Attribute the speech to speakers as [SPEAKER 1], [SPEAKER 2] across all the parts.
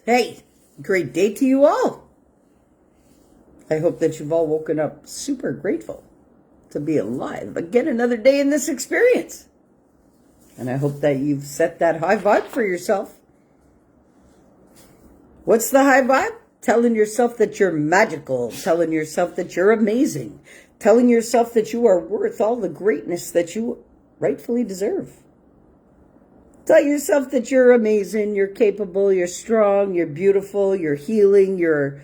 [SPEAKER 1] Hey, great day to you all. I hope that you've all woken up super grateful to be alive again another day in this experience. And I hope that you've set that high vibe for yourself. What's the high vibe? Telling yourself that you're magical, telling yourself that you're amazing, telling yourself that you are worth all the greatness that you rightfully deserve. Tell yourself that you're amazing, you're capable, you're strong, you're beautiful, you're healing, you're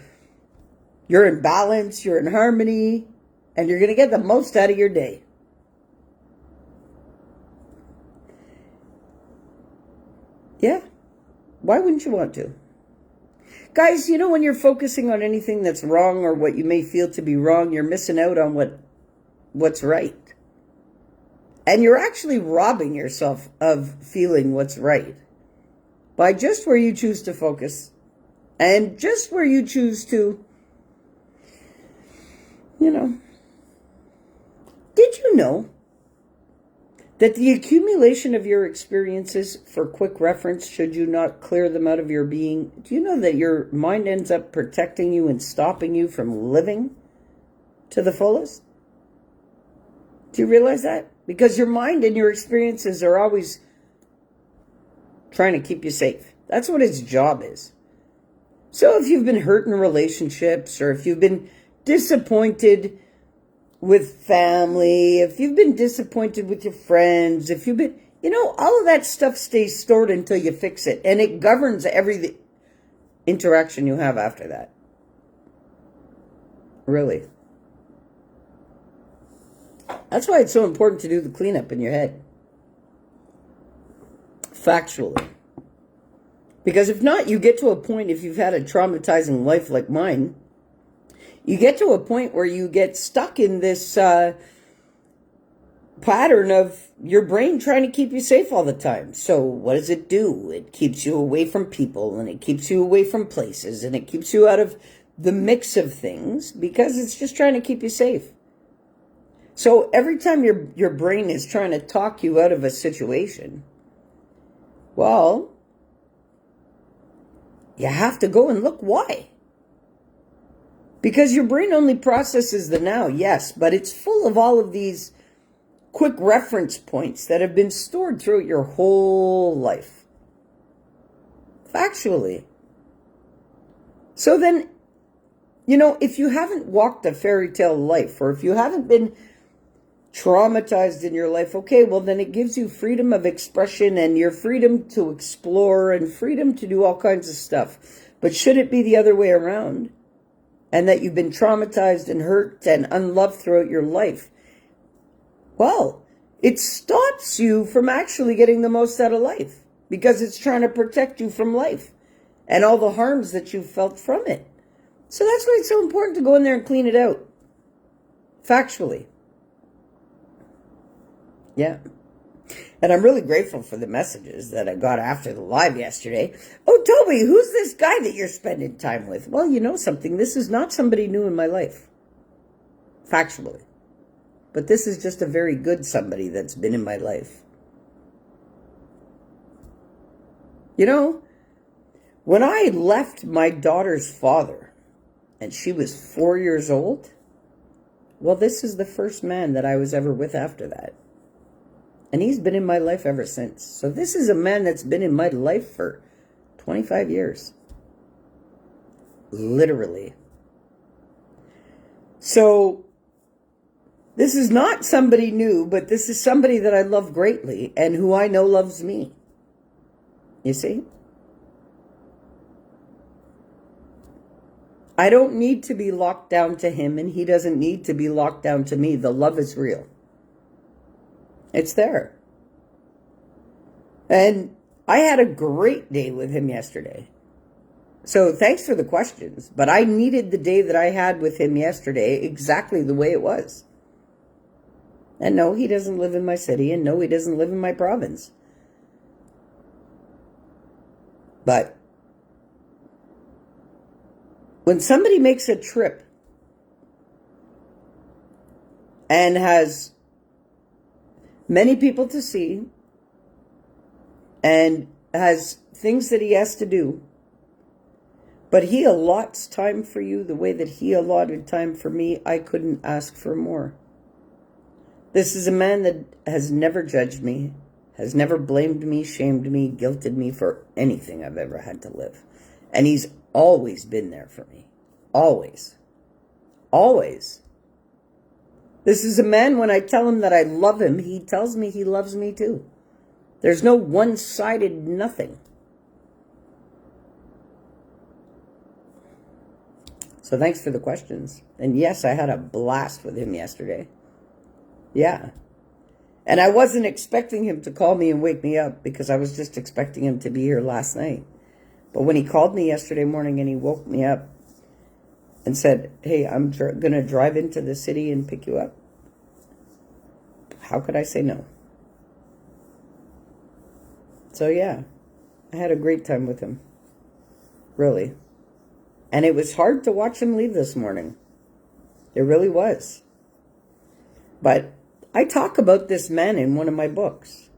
[SPEAKER 1] in balance, you're in harmony, and you're going to get the most out of your day. Yeah. Why wouldn't you want to? Guys, you know when you're focusing on anything that's wrong or what you may feel to be wrong, you're missing out on what's right. And you're actually robbing yourself of feeling what's right by just where you choose to focus and just where you choose to, Did you know that the accumulation of your experiences, for quick reference, should you not clear them out of your being, do you know that your mind ends up protecting you and stopping you from living to the fullest? Do you realize that? Because your mind and your experiences are always trying to keep you safe. That's what its job is. So if you've been hurt in relationships, or if you've been disappointed with family, if you've been disappointed with your friends, if you've been, all of that stuff stays stored until you fix it. And it governs every interaction you have after that. Really. That's why it's so important to do the cleanup in your head. Factually. Because if not, you get to a point, if you've had a traumatizing life like mine, you get to a point where you get stuck in this pattern of your brain trying to keep you safe all the time. So what does it do? It keeps you away from people, and it keeps you away from places, and it keeps you out of the mix of things because it's just trying to keep you safe. So every time your brain is trying to talk you out of a situation, well, you have to go and look why. Because your brain only processes the now, yes, but it's full of all of these quick reference points that have been stored throughout your whole life. Factually. So then, if you haven't walked a fairy tale life, or if you haven't been traumatized in your life, okay, well then it gives you freedom of expression and your freedom to explore and freedom to do all kinds of stuff. But should it be the other way around, and that you've been traumatized and hurt and unloved throughout your life, well, it stops you from actually getting the most out of life because it's trying to protect you from life and all the harms that you've felt from it. So that's why it's so important to go in there and clean it out. Factually. Yeah. And I'm really grateful for the messages that I got after the live yesterday. Oh, Tobi, who's this guy that you're spending time with? Well, you know something. This is not somebody new in my life. Factually. But this is just a very good somebody that's been in my life. When I left my daughter's father, and she was 4 years old, well, this is the first man that I was ever with after that. And he's been in my life ever since. So this is a man that's been in my life for 25 years. Literally. So this is not somebody new, but this is somebody that I love greatly and who I know loves me. You see? I don't need to be locked down to him, and he doesn't need to be locked down to me. The love is real. It's there. And I had a great day with him yesterday. So thanks for the questions. But I needed the day that I had with him yesterday exactly the way it was. And no, he doesn't live in my city. And no, he doesn't live in my province. But when somebody makes a trip and has many people to see and has things that he has to do, But he allots time for you the way that he allotted time for me. I couldn't ask for more. This is a man that has never judged me, has never blamed me, shamed me, guilted me for anything I've ever had to live. And he's always been there for me. Always. Always. This is a man, when I tell him that I love him, he tells me he loves me too. There's no one-sided nothing. So thanks for the questions. And yes, I had a blast with him yesterday. Yeah. And I wasn't expecting him to call me and wake me up because I was just expecting him to be here last night. But when he called me yesterday morning and he woke me up and said, hey, I'm going to drive into the city and pick you up, how could I say no? So yeah, I had a great time with him. Really. And it was hard to watch him leave this morning. It really was. But I talk about this man in one of my books.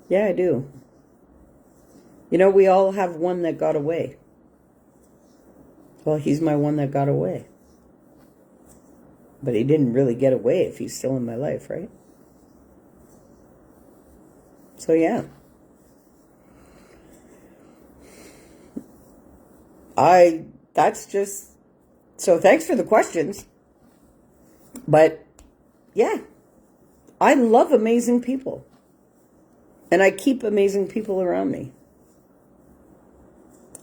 [SPEAKER 1] Yeah, I do. You know, we all have one that got away. Well, he's my one that got away. But he didn't really get away if he's still in my life, right? So, yeah. So thanks for the questions. But, yeah. I love amazing people. And I keep amazing people around me.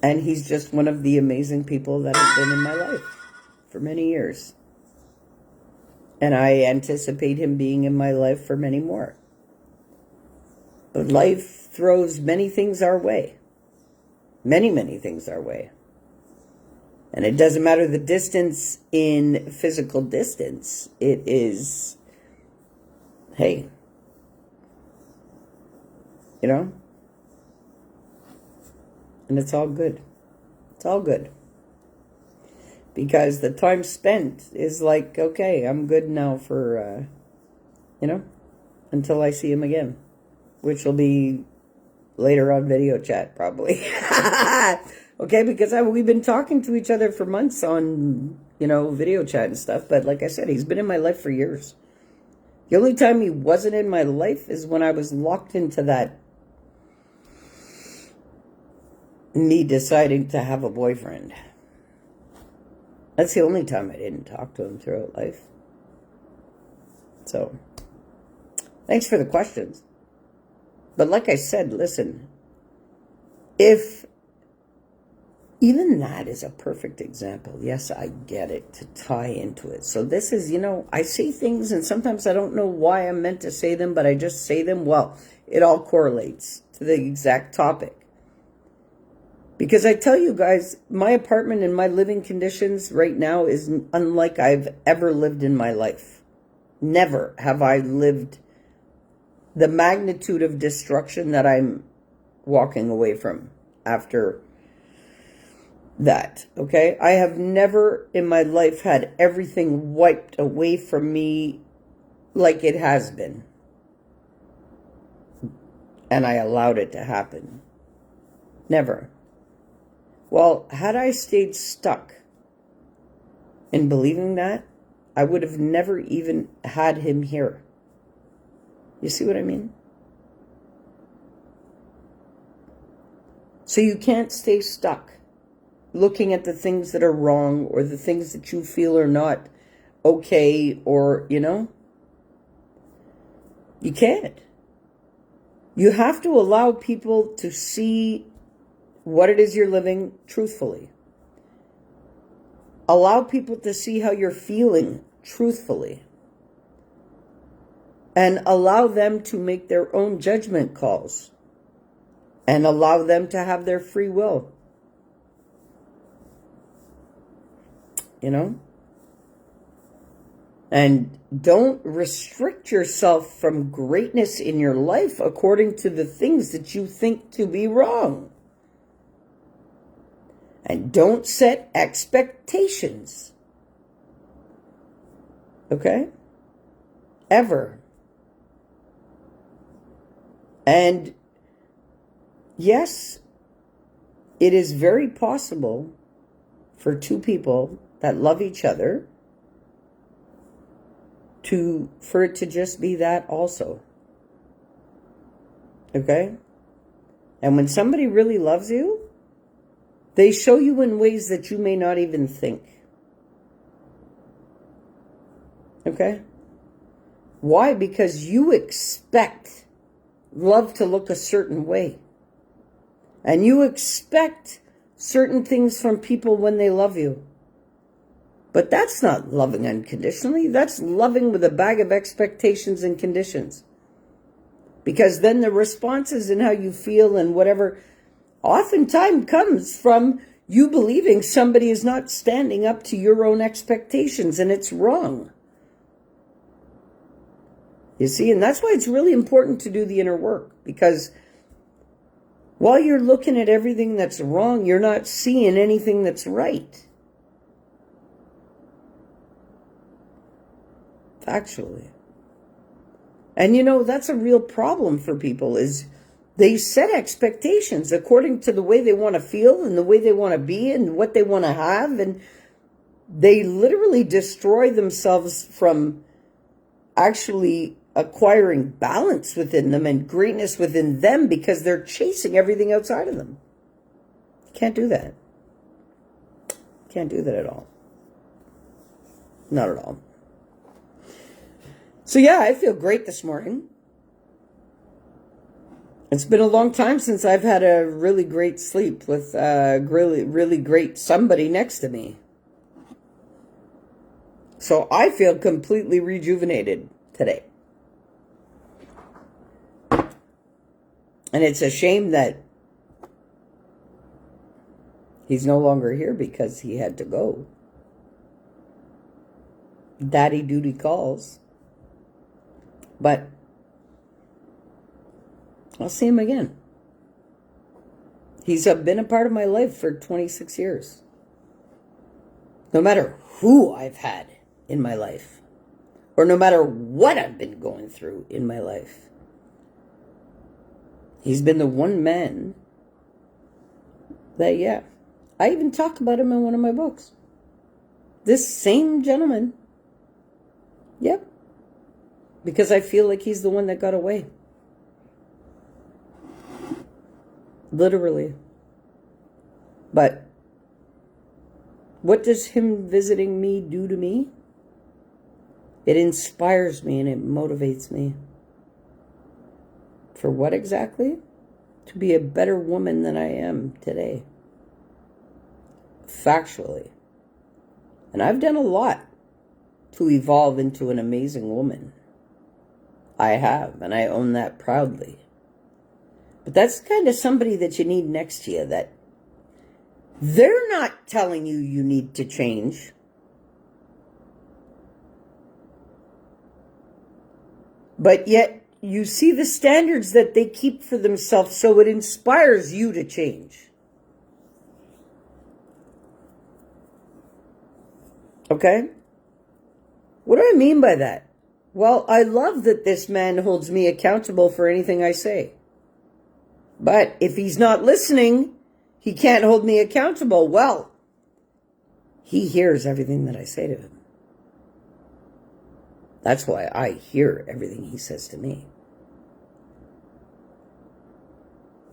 [SPEAKER 1] And he's just one of the amazing people that have been in my life for many years. And I anticipate him being in my life for many more. But life throws many things our way. Many, many things our way. And it doesn't matter the distance in physical distance. It is, hey, you know? And it's all good. It's all good. Because the time spent is like, okay, I'm good now for, until I see him again. Which will be later on video chat, probably. Okay, because we've been talking to each other for months on, video chat and stuff. But like I said, he's been in my life for years. The only time he wasn't in my life is when I was locked into that me deciding to have a boyfriend. That's the only time I didn't talk to him throughout life. So, thanks for the questions. But like I said, listen, if even that is a perfect example, yes, I get it, to tie into it. So this is, I say things and sometimes I don't know why I'm meant to say them, but I just say them. Well, it all correlates to the exact topic. Because I tell you guys, my apartment and my living conditions right now is unlike I've ever lived in my life. Never have I lived the magnitude of destruction that I'm walking away from after that, okay? I have never in my life had everything wiped away from me like it has been. And I allowed it to happen. Never. Well, had I stayed stuck in believing that, I would have never even had him here. You see what I mean? So you can't stay stuck looking at the things that are wrong or the things that you feel are not okay or, You can't. You have to allow people to see what it is you're living truthfully. Allow people to see how you're feeling truthfully. And allow them to make their own judgment calls. And allow them to have their free will. And don't restrict yourself from greatness in your life according to the things that you think to be wrong. And don't set expectations. Okay? Ever. And yes, it is very possible for two people that love each other for it to just be that also. Okay? And when somebody really loves you, they show you in ways that you may not even think. Okay? Why? Because you expect love to look a certain way. And you expect certain things from people when they love you. But that's not loving unconditionally. That's loving with a bag of expectations and conditions. Because then the responses and how you feel and whatever oftentimes comes from you believing somebody is not standing up to your own expectations, and it's wrong. You see, and that's why it's really important to do the inner work, because while you're looking at everything that's wrong, you're not seeing anything that's right. Factually. And you know, that's a real problem for people, is they set expectations according to the way they want to feel and the way they want to be and what they want to have, and they literally destroy themselves from actually acquiring balance within them and greatness within them because they're chasing everything outside of them. You can't do that. Can't do that at all. Not at all. So yeah, I feel great this morning. It's been a long time since I've had a really great sleep with a really, really great somebody next to me. So I feel completely rejuvenated today. And it's a shame that he's no longer here because he had to go. Daddy duty calls. But I'll see him again. He's been a part of my life for 26 years. No matter who I've had in my life, or no matter what I've been going through in my life, he's been the one man that, yeah, I even talk about him in one of my books. This same gentleman. Yep. Because I feel like he's the one that got away. Literally. But what does him visiting me do to me? It inspires me and it motivates me. For what exactly? To be a better woman than I am today. Factually. And I've done a lot to evolve into an amazing woman. I have, and I own that proudly. But that's kind of somebody that you need next to you, that they're not telling you you need to change. But yet you see the standards that they keep for themselves, so it inspires you to change. Okay? What do I mean by that? Well, I love that this man holds me accountable for anything I say. But if he's not listening, he can't hold me accountable. Well, he hears everything that I say to him. That's why I hear everything he says to me.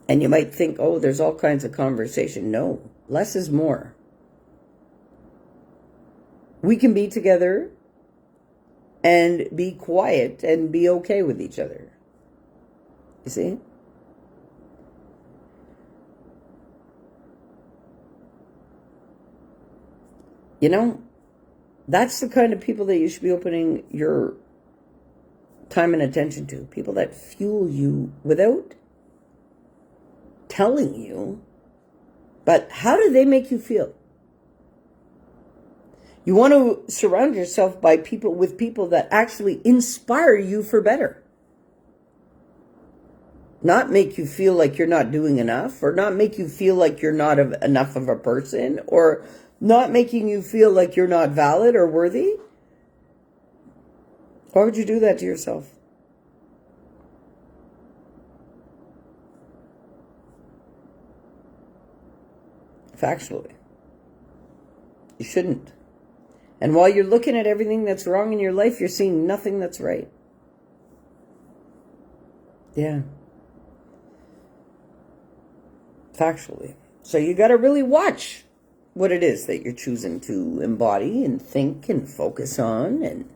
[SPEAKER 1] And you might think, oh, there's all kinds of conversation. No, less is more. We can be together and be quiet and be okay with each other. You see? You know, that's the kind of people that you should be opening your time and attention to. People that fuel you without telling you, but how do they make you feel? You want to surround yourself with people that actually inspire you for better. Not make you feel like you're not doing enough, or not make you feel like you're not enough of a person, or not making you feel like you're not valid or worthy. Why would you do that to yourself? Factually. You shouldn't. And while you're looking at everything that's wrong in your life, you're seeing nothing that's right. Yeah. Factually. So you got to really watch what it is that you're choosing to embody and think and focus on, and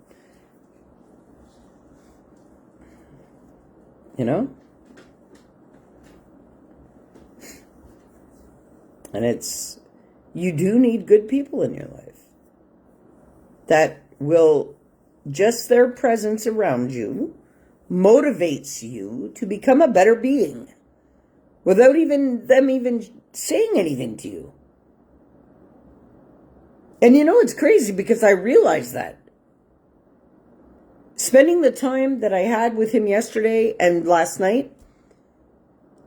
[SPEAKER 1] you know? And you do need good people in your life that will, just their presence around you motivates you to become a better being without them even saying anything to you. And you know, it's crazy because I realized that. Spending the time that I had with him yesterday and last night,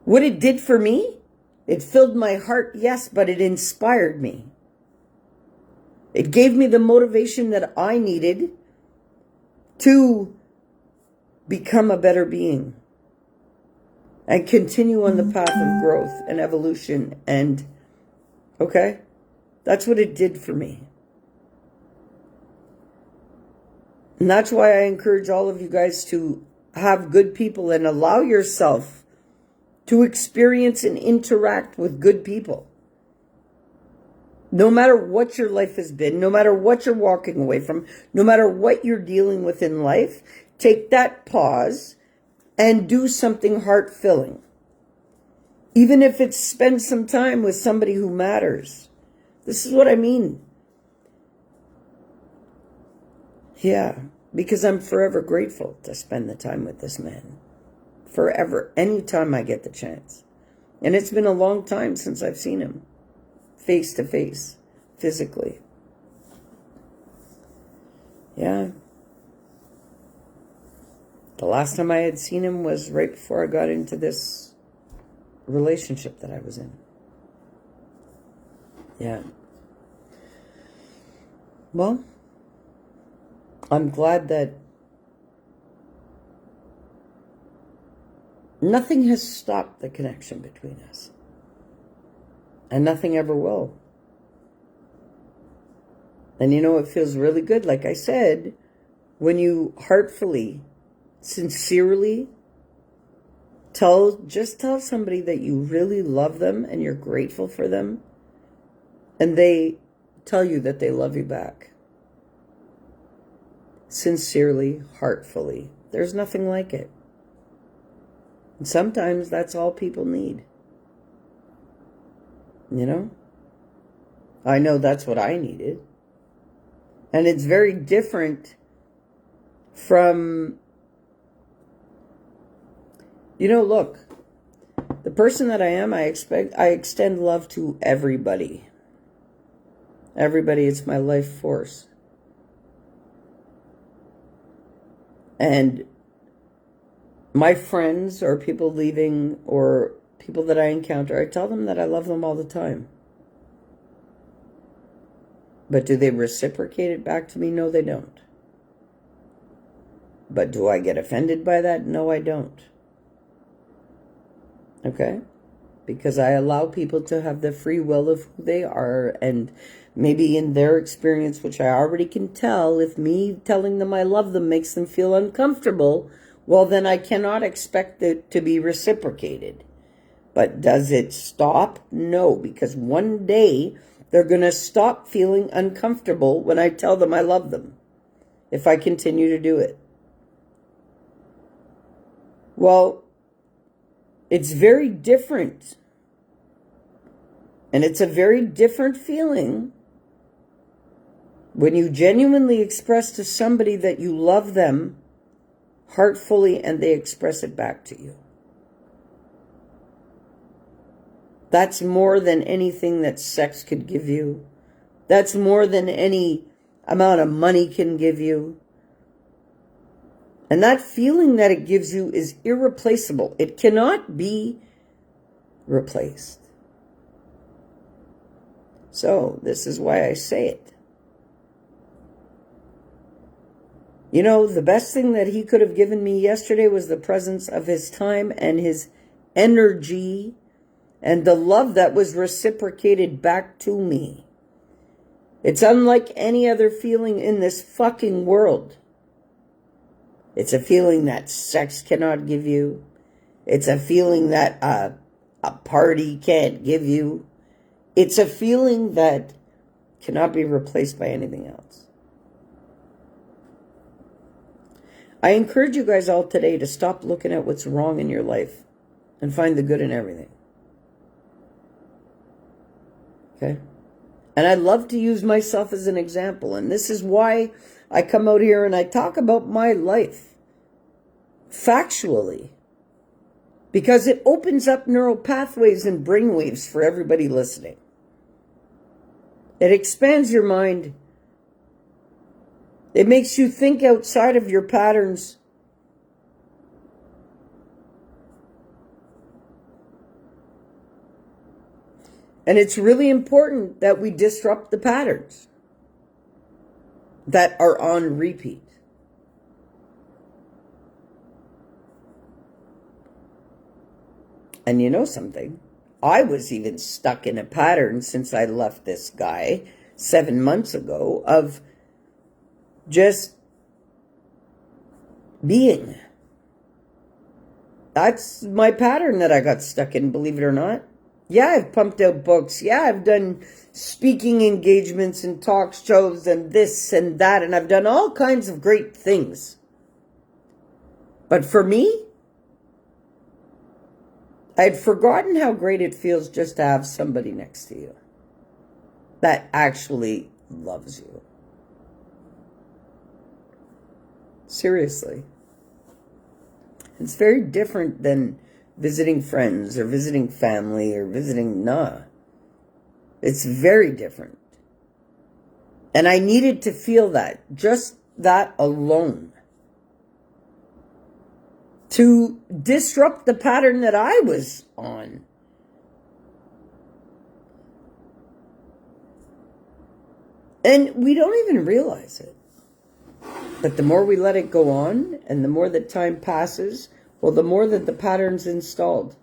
[SPEAKER 1] what it did for me, it filled my heart, yes, but it inspired me. It gave me the motivation that I needed to become a better being and continue on the path of growth and evolution. And, okay, that's what it did for me. And that's why I encourage all of you guys to have good people and allow yourself to experience and interact with good people. No matter what your life has been, no matter what you're walking away from, no matter what you're dealing with in life, take that pause and do something heart-filling. Even if it's spend some time with somebody who matters. This is what I mean. Yeah, because I'm forever grateful to spend the time with this man. Forever, anytime I get the chance. And it's been a long time since I've seen him. Face to face, physically. Yeah. The last time I had seen him was right before I got into this relationship that I was in. Yeah. Well, I'm glad that nothing has stopped the connection between us. And nothing ever will. And you know, it feels really good, like I said, when you heartfully, sincerely tell somebody that you really love them and you're grateful for them, and they tell you that they love you back. Sincerely, heartfully. There's nothing like it. And sometimes that's all people need. You know? I know that's what I needed. And it's very different from, you know, look, the person that I am, I extend love to everybody. Everybody is my life force. And my friends or people leaving or people that I encounter, I tell them that I love them all the time. But do they reciprocate it back to me? No, they don't. But do I get offended by that? No, I don't. Okay? Because I allow people to have the free will of who they are, and maybe in their experience, which I already can tell, if me telling them I love them makes them feel uncomfortable, well, then I cannot expect it to be reciprocated. But does it stop? No, because one day they're going to stop feeling uncomfortable when I tell them I love them, if I continue to do it. Well, it's very different. And it's a very different feeling when you genuinely express to somebody that you love them heartfully and they express it back to you. That's more than anything that sex could give you. That's more than any amount of money can give you. And that feeling that it gives you is irreplaceable. It cannot be replaced. So, this is why I say it. You know, the best thing that he could have given me yesterday was the presence of his time and his energy and the love that was reciprocated back to me. It's unlike any other feeling in this fucking world. It's a feeling that sex cannot give you. It's a feeling that a party can't give you. It's a feeling that cannot be replaced by anything else. I encourage you guys all today to stop looking at what's wrong in your life and find the good in everything. Okay? And I love to use myself as an example. And this is why I come out here and I talk about my life factually. Because it opens up neural pathways and brainwaves for everybody listening. It expands your mind. It makes you think outside of your patterns. And it's really important that we disrupt the patterns that are on repeat. And you know something? I was even stuck in a pattern since I left this guy 7 months ago of just being. That's my pattern that I got stuck in, believe it or not. Yeah, I've pumped out books. Yeah, I've done speaking engagements and talk shows and this and that, and I've done all kinds of great things. But for me, I'd forgotten how great it feels just to have somebody next to you that actually loves you. Seriously. It's very different than visiting friends or visiting family or visiting, nah. It's very different. And I needed to feel that, just that alone, to disrupt the pattern that I was on. And we don't even realize it. But the more we let it go on, and the more that time passes, well, the more that the pattern's installed.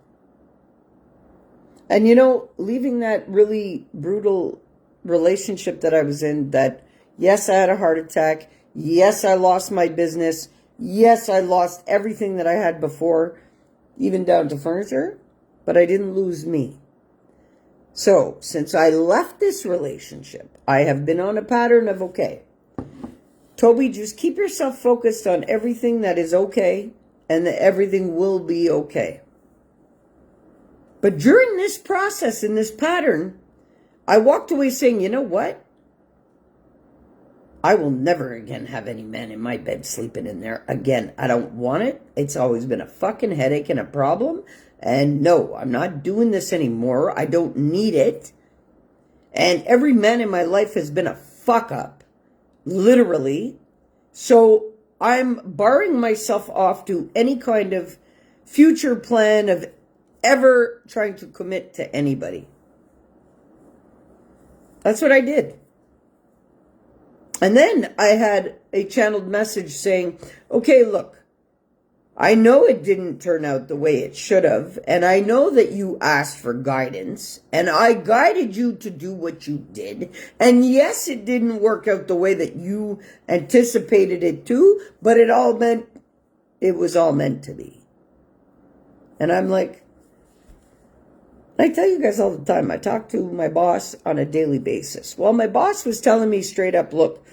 [SPEAKER 1] And you know, leaving that really brutal relationship that I was in, that, yes, I had a heart attack. Yes, I lost my business. Yes, I lost everything that I had before, even down to furniture, but I didn't lose me. So, since I left this relationship, I have been on a pattern of, okay, Tobi, just keep yourself focused on everything that is okay, and that everything will be okay. But during this process, in this pattern, I walked away saying, you know what? I will never again have any man in my bed sleeping in there again. I don't want it. It's always been a fucking headache and a problem. And no, I'm not doing this anymore. I don't need it. And every man in my life has been a fuck up. Literally. So I'm barring myself off to any kind of future plan of ever trying to commit to anybody. That's what I did. And then I had a channeled message saying, okay, look, I know it didn't turn out the way it should have, and I know that you asked for guidance, and I guided you to do what you did, and yes, it didn't work out the way that you anticipated it to, but it was all meant to be. And I'm like, I tell you guys all the time, I talk to my boss on a daily basis. Well, my boss was telling me straight up, look,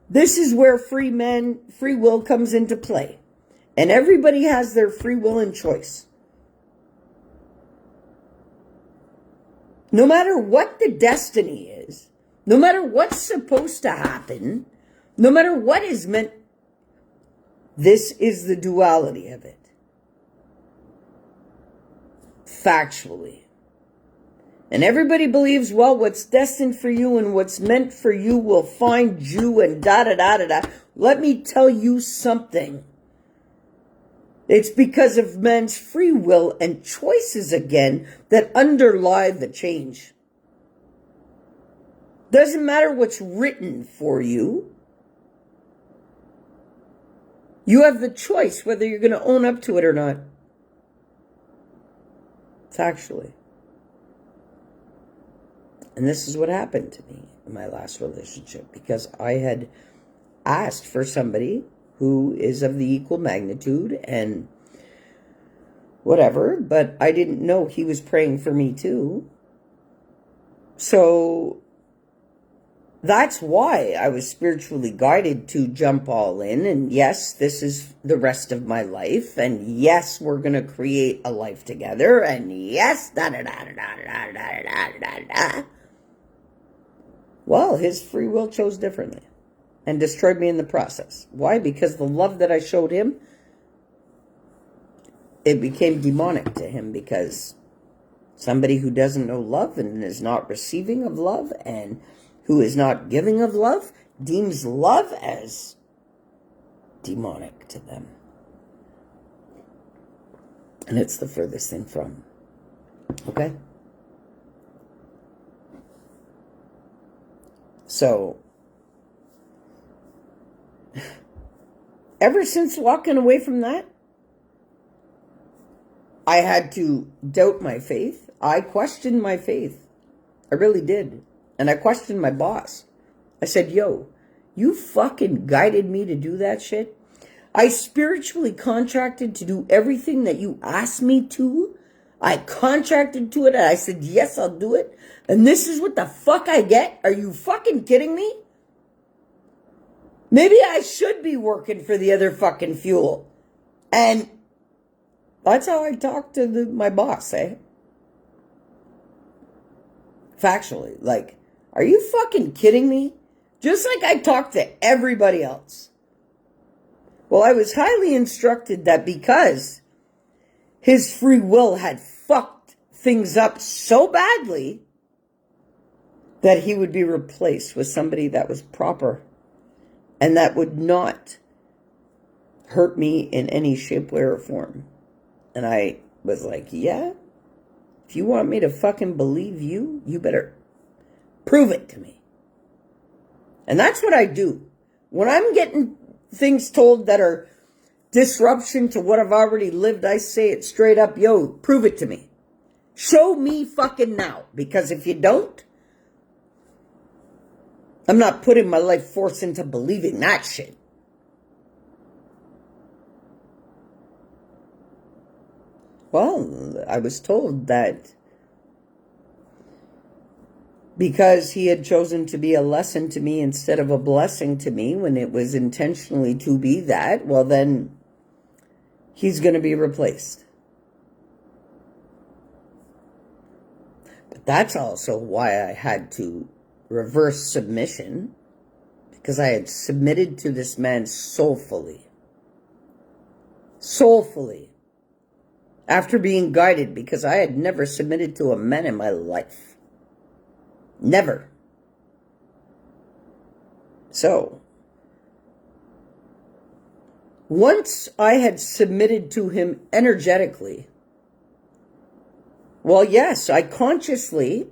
[SPEAKER 1] this is where free will comes into play. And everybody has their free will and choice. No matter what the destiny is, no matter what's supposed to happen, no matter what is meant, this is the duality of it. Factually. And everybody believes, well, what's destined for you and what's meant for you will find you and da-da-da-da-da. Let me tell you something. It's because of man's free will and choices again that underlie the change. Doesn't matter what's written for you. You have the choice whether you're going to own up to it or not. Factually. And this is what happened to me in my last relationship, because I had asked for somebody who is of the equal magnitude and whatever, but I didn't know he was praying for me too. So that's why I was spiritually guided to jump all in. And yes, this is the rest of my life. And yes, we're going to create a life together. And yes, da da da da da da da da da. Well, his free will chose differently and destroyed me in the process. Why? Because the love that I showed him, it became demonic to him, because somebody who doesn't know love and is not receiving of love and who is not giving of love deems love as demonic to them. And it's the furthest thing from. Okay? So, ever since walking away from that, I had to doubt my faith. I questioned my faith. I really did. And I questioned my boss. I said, yo, you fucking guided me to do that shit? I spiritually contracted to do everything that you asked me to. I contracted to it and I said, yes, I'll do it. And this is what the fuck I get? Are you fucking kidding me? Maybe I should be working for the other fucking fuel. And that's how I talk to my boss, eh? Factually. Like, are you fucking kidding me? Just like I talk to everybody else. Well, I was highly instructed that because his free will had fucked things up so badly that he would be replaced with somebody that was proper and that would not hurt me in any shape, way, or form. And I was like, yeah, if you want me to fucking believe you, you better prove it to me. And that's what I do. When I'm getting things told that are disruption to what I've already lived, I say it straight up, yo, prove it to me. Show me fucking now. Because if you don't, I'm not putting my life force into believing that shit. Well, I was told that because he had chosen to be a lesson to me instead of a blessing to me when it was intentionally to be that, well then he's going to be replaced. But that's also why I had to reverse submission, because I had submitted to this man soulfully. Soulfully. After being guided, because I had never submitted to a man in my life. Never. So, once I had submitted to him energetically, well, yes, I consciously,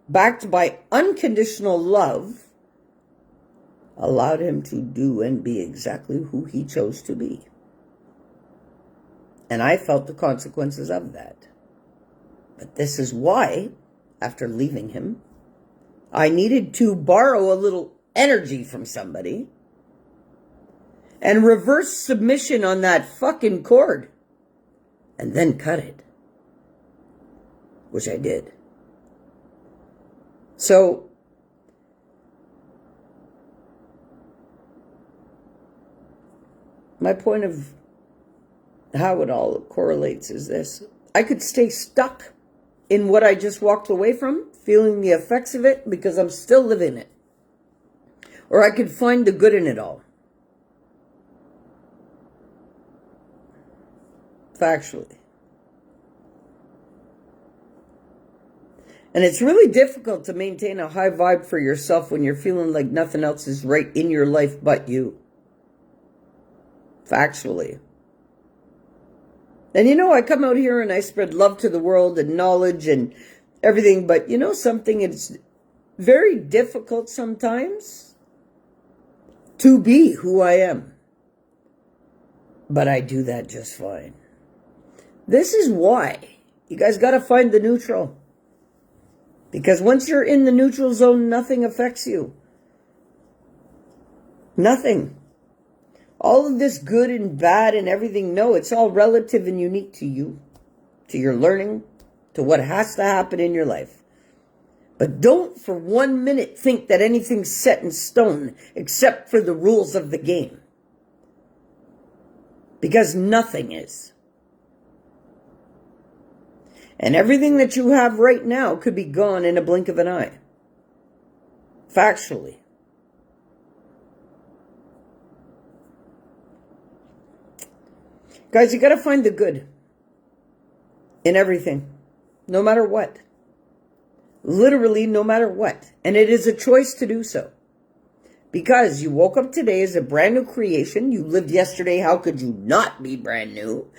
[SPEAKER 1] backed by unconditional love, allowed him to do and be exactly who he chose to be. And I felt the consequences of that. But this is why, after leaving him, I needed to borrow a little energy from somebody and reverse submission on that fucking cord and then cut it. Which I did. So, my point of how it all correlates is this. I could stay stuck in what I just walked away from, feeling the effects of it because I'm still living it. Or I could find the good in it all. Factually. And it's really difficult to maintain a high vibe for yourself when you're feeling like nothing else is right in your life but you. Factually. And you know, I come out here and I spread love to the world and knowledge and everything, but you know something, it's very difficult sometimes to be who I am. But I do that just fine. This is why you guys got to find the neutral. Because once you're in the neutral zone, nothing affects you. Nothing. All of this good and bad and everything, no, it's all relative and unique to you, to your learning, to what has to happen in your life. But don't for 1 minute think that anything's set in stone except for the rules of the game. Because nothing is. And everything that you have right now could be gone in a blink of an eye. Factually. Guys, you got to find the good in everything, no matter what. Literally, no matter what. And it is a choice to do so. Because you woke up today as a brand new creation. You lived yesterday. How could you not be brand new?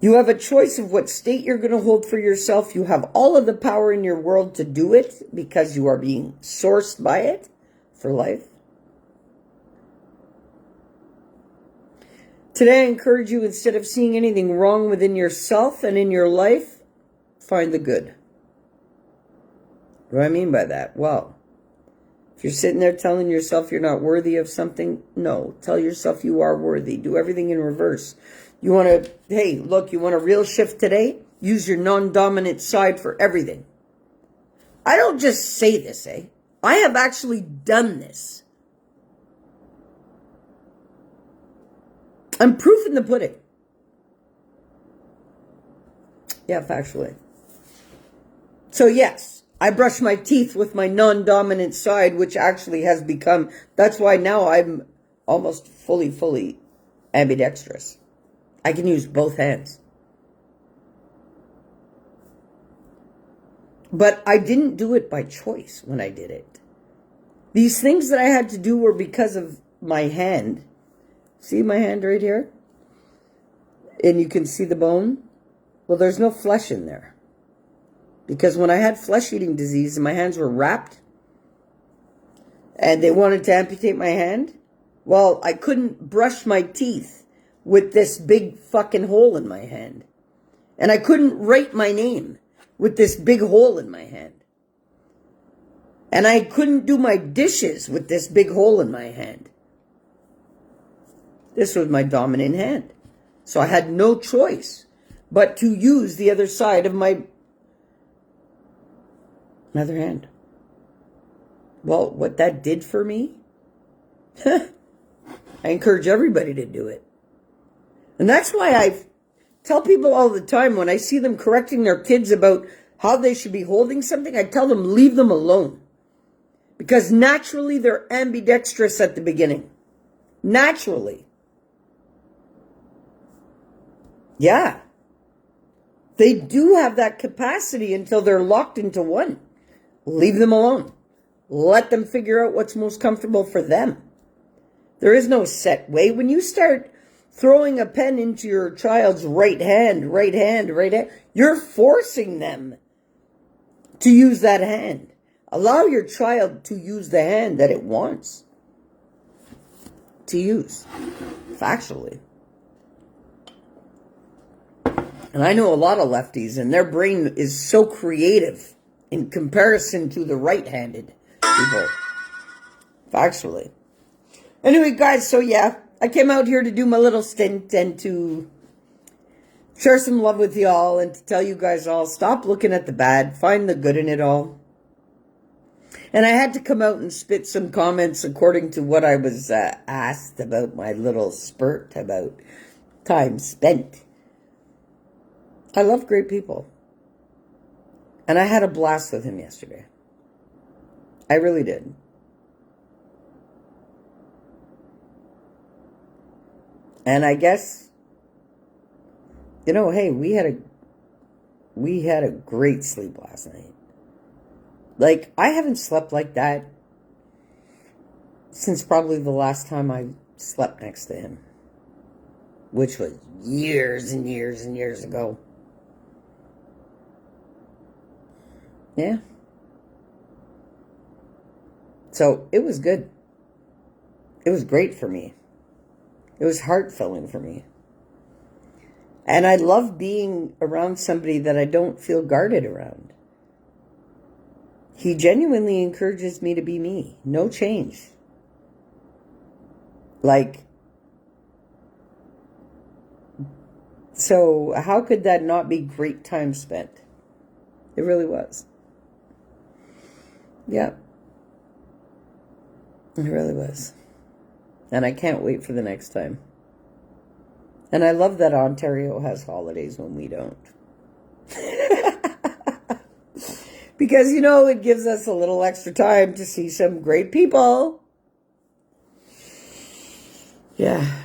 [SPEAKER 1] You have a choice of what state you're going to hold for yourself. You have all of the power in your world to do it because you are being sourced by it for life. Today, I encourage you, instead of seeing anything wrong within yourself and in your life, find the good. What do I mean by that? Well, if you're sitting there telling yourself you're not worthy of something, no. Tell yourself you are worthy. Do everything in reverse. You want to, hey, look, you want a real shift today? Use your non-dominant side for everything. I don't just say this, eh? I have actually done this. I'm proof in the pudding. Yeah, factually. So yes, I brush my teeth with my non-dominant side, which actually has become, that's why now I'm almost fully ambidextrous. I can use both hands. But I didn't do it by choice when I did it. These things that I had to do were because of my hand. See my hand right here? And you can see the bone? Well, there's no flesh in there. Because when I had flesh-eating disease and my hands were wrapped and they wanted to amputate my hand, well, I couldn't brush my teeth with this big fucking hole in my hand. And I couldn't write my name with this big hole in my hand. And I couldn't do my dishes with this big hole in my hand. This was my dominant hand. So I had no choice but to use the other side of my other hand. Well, what that did for me, I encourage everybody to do it. And that's why I tell people all the time when I see them correcting their kids about how they should be holding something, I tell them, leave them alone. Because naturally they're ambidextrous at the beginning. Naturally. Yeah. They do have that capacity until they're locked into one. Leave them alone. Let them figure out what's most comfortable for them. There is no set way. When you start throwing a pen into your child's right hand, you're forcing them to use that hand. Allow your child to use the hand that it wants to use, factually. And I know a lot of lefties, and their brain is so creative in comparison to the right-handed people, factually. Anyway, guys, so yeah, I came out here to do my little stint and to share some love with y'all and to tell you guys all, stop looking at the bad, find the good in it all. And I had to come out and spit some comments according to what I was asked about my little spurt about time spent. I love great people. And I had a blast with him yesterday. I really did. And I guess, you know, hey, we had a great sleep last night. Like, I haven't slept like that since probably the last time I slept next to him, which was years and years and years ago. Yeah. So, it was good. It was great for me. It was heart-filling for me. And I love being around somebody that I don't feel guarded around. He genuinely encourages me to be me. No change. Like, so how could that not be great time spent? It really was. Yeah. It really was. And I can't wait for the next time. And I love that Ontario has holidays when we don't. Because, you know, it gives us a little extra time to see some great people. Yeah.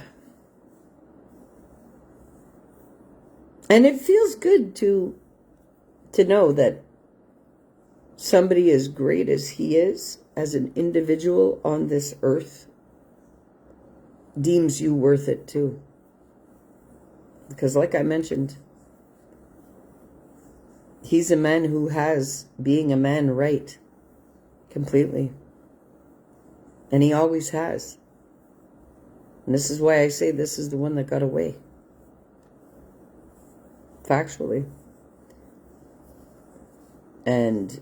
[SPEAKER 1] And it feels good to know that somebody as great as he is, as an individual on this earth, deems you worth it too. Because like I mentioned, he's a man who has being a man right. Completely. And he always has. And this is why I say this is the one that got away. Factually. And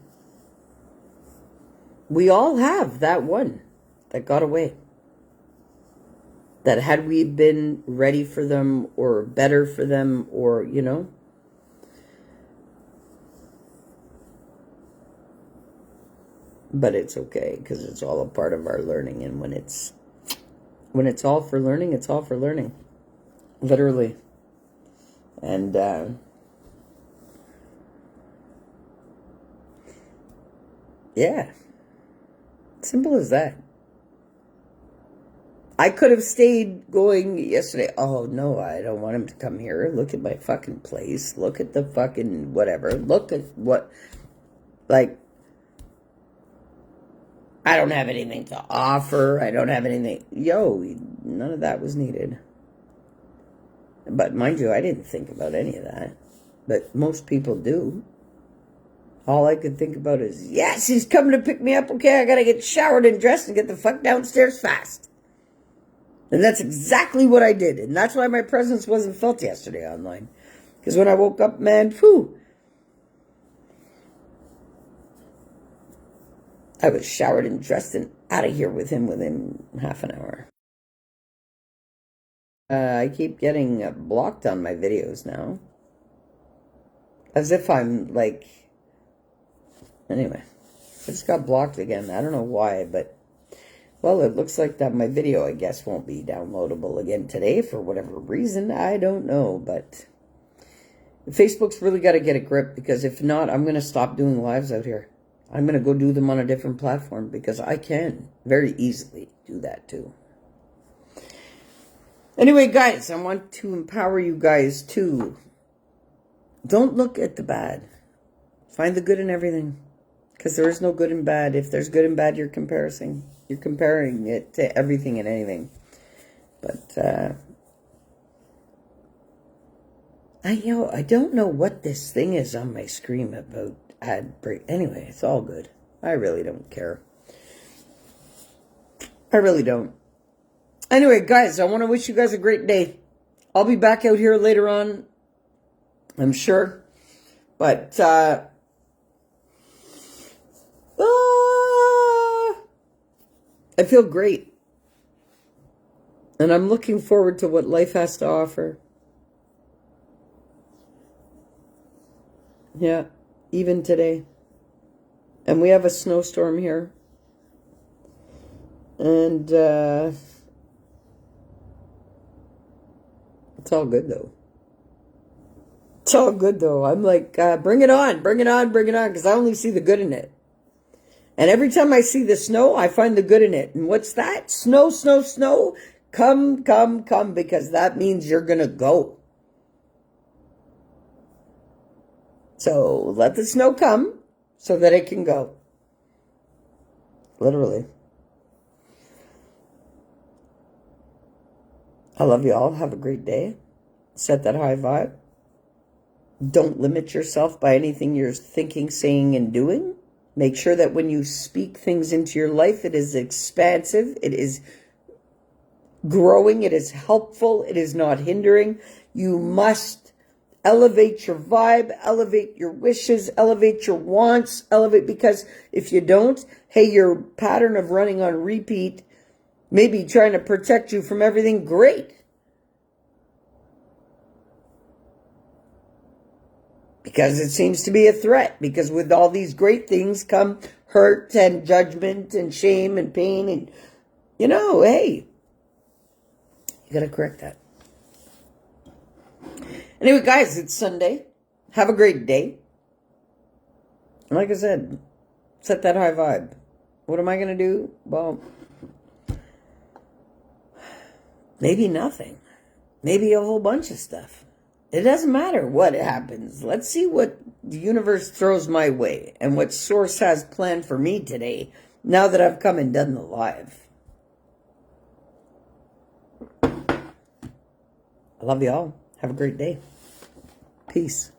[SPEAKER 1] we all have that one that got away. That had we been ready for them or better for them or, you know. But it's okay because it's all a part of our learning. And when it's all for learning, it's all for learning. Literally. And yeah. Simple as that. I could have stayed going yesterday. Oh, no, I don't want him to come here. Look at my fucking place. Look at the fucking whatever. Look at what, like, I don't have anything to offer. I don't have anything. Yo, none of that was needed. But mind you, I didn't think about any of that. But most people do. All I could think about is, yes, he's coming to pick me up. Okay, I gotta get showered and dressed and get the fuck downstairs fast. And that's exactly what I did. And that's why my presence wasn't felt yesterday online. Because when I woke up, man, phew. I was showered and dressed and out of here with him within half an hour. I keep getting blocked on my videos now. As if I'm like... Anyway, I just got blocked again. I don't know why, but... Well, it looks like that my video, I guess, won't be downloadable again today for whatever reason. I don't know, but... Facebook's really got to get a grip, because if not, I'm going to stop doing lives out here. I'm going to go do them on a different platform, because I can very easily do that too. Anyway, guys, I want to empower you guys too. Don't look at the bad. Find the good in everything. Because there is no good and bad. If there's good and bad, you're comparing. You're comparing it to everything and anything. But, I don't know what this thing is on my screen about ad break. Anyway, it's all good. I really don't care. I really don't. Anyway, guys, I want to wish you guys a great day. I'll be back out here later on, I'm sure. But, I feel great. And I'm looking forward to what life has to offer. Yeah, even today. And we have a snowstorm here. And it's all good, though. It's all good, though. I'm like, bring it on, bring it on, bring it on, because I only see the good in it. And every time I see the snow, I find the good in it. And what's that? Snow, snow, snow. Come, come, come, because that means you're going to go. So let the snow come so that it can go. Literally. I love you all. Have a great day. Set that high vibe. Don't limit yourself by anything you're thinking, saying, and doing. Make sure that when you speak things into your life, it is expansive, it is growing, it is helpful, it is not hindering. You must Elevate your vibe, elevate your wishes, elevate your wants, elevate, because if you don't, hey, your pattern of running on repeat may be trying to protect you from everything great. Because it seems to be a threat. Because with all these great things come hurt and judgment and shame and pain. And, hey, you got to correct that. Anyway, guys, it's Sunday. Have a great day. And like I said, set that high vibe. What am I going to do? Well, maybe nothing. Maybe a whole bunch of stuff. It doesn't matter what happens. Let's see what the universe throws my way and what Source has planned for me today, now that I've come and done the live. I love you all. Have a great day. Peace.